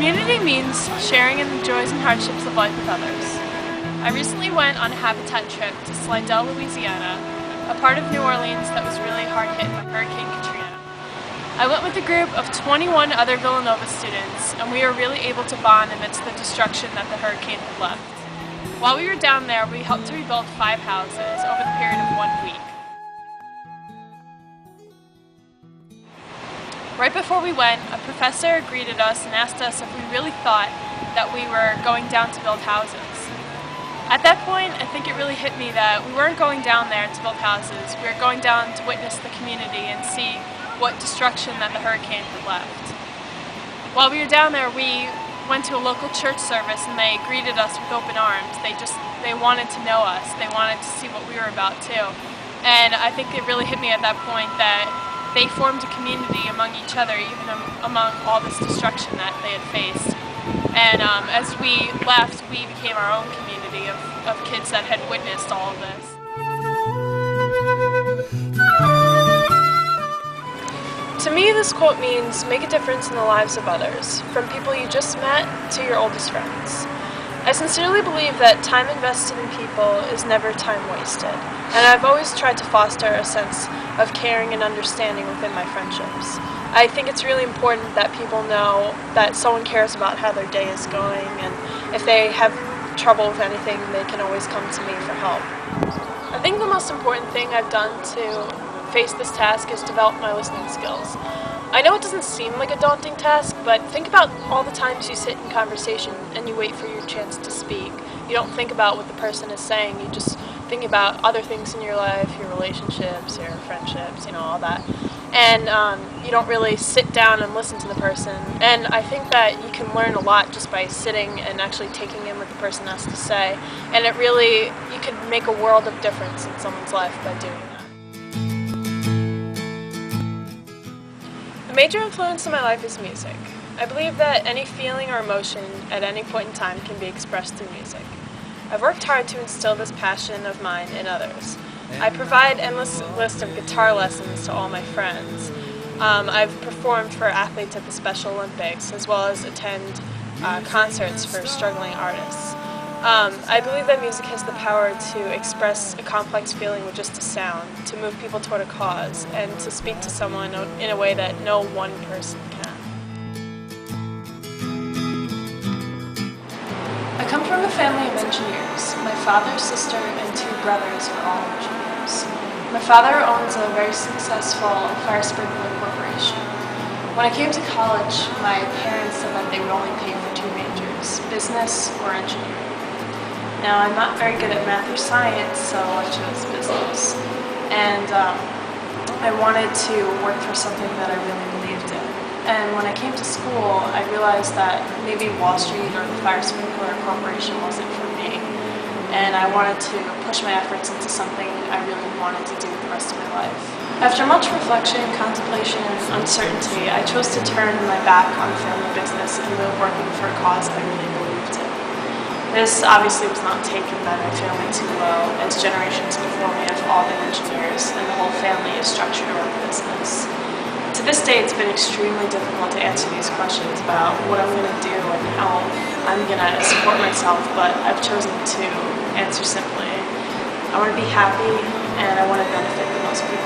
Community means sharing in the joys and hardships of life with others. I recently went on a habitat trip to Slidell, Louisiana, a part of New Orleans that was really hard hit by Hurricane Katrina. I went with a group of 21 other Villanova students, and we were really able to bond amidst the destruction that the hurricane had left. While we were down there, we helped to rebuild 5 houses over the period of 1 week. Right before we went, a professor greeted us and asked us if we really thought that we were going down to build houses. At that point, I think it really hit me that we weren't going down there to build houses. We were going down to witness the community and see what destruction that the hurricane had left. While we were down there, we went to a local church service and they greeted us with open arms. They wanted to know us. They wanted to see what we were about too. And I think it really hit me at that point that they formed a community among each other, even among all this destruction that they had faced. And as we left, we became our own community of kids that had witnessed all of this. To me, this quote means make a difference in the lives of others, from people you just met to your oldest friends. I sincerely believe that time invested in people is never time wasted, and I've always tried to foster a sense of caring and understanding within my friendships. I think it's really important that people know that someone cares about how their day is going, and if they have trouble with anything, they can always come to me for help. I think the most important thing I've done to face this task is develop my listening skills. I know it doesn't seem like a daunting task, but think about all the times you sit in conversation and you wait for your chance to speak. You don't think about what the person is saying, you just think about other things in your life, your relationships, your friendships, all that. And you don't really sit down and listen to the person. And I think that you can learn a lot just by sitting and actually taking in what the person has to say. And you could make a world of difference in someone's life by doing that. A major influence in my life is music. I believe that any feeling or emotion at any point in time can be expressed through music. I've worked hard to instill this passion of mine in others. I provide endless list of guitar lessons to all my friends. I've performed for athletes at the Special Olympics, as well as attend concerts for struggling artists. I believe that music has the power to express a complex feeling with just a sound, to move people toward a cause, and to speak to someone in a way that no one person can. I come from a family of engineers. My father, sister, and 2 brothers are all engineers. My father owns a very successful fire sprinkler corporation. When I came to college, my parents said that they would only pay for 2 majors, business or engineering. Now, I'm not very good at math or science, so I chose business. And I wanted to work for something that I really believed in. And when I came to school, I realized that maybe Wall Street or the Fire Sprinkler Corporation wasn't for me. And I wanted to push my efforts into something I really wanted to do the rest of my life. After much reflection, contemplation, and uncertainty, I chose to turn my back on family business and live working for a cause I really believed in. This obviously was not taken by my family too well, as generations before me have all been engineers, and the whole family is structured around business. To this day, it's been extremely difficult to answer these questions about what I'm going to do and how I'm going to support myself, but I've chosen to answer simply. I want to be happy, and I want to benefit the most people